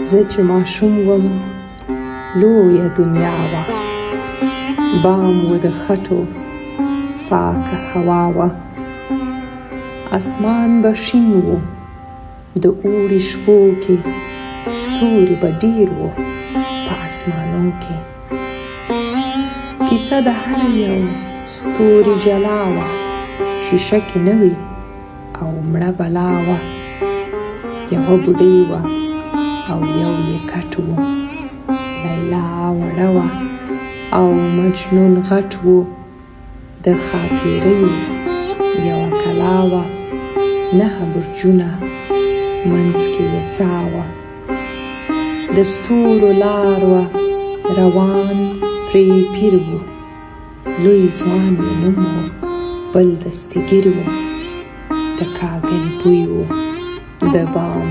زه چې ماشوم وم لویه دنیا وه، بام و د خټو پاکه هوا وه، اسمان به شین و د اوړي شپو کې ستوري به ډېر و په اسمانو کې. کیسه د هر یو ستوري جلا وه، شیشه کې نه وي او مړه بلا وه. یوه بوډۍ وه او یو یې کټ و، لیلا وړه وه او مجنون غټ و. د ښاپیریو یوه کلا وه، 9 برجونه منځ کې یې سا وه. د ستورو لار وه روان پرې پیر و، لوی ځوان یې نوم و بل دستګیر و. د کاږل بوی و د بام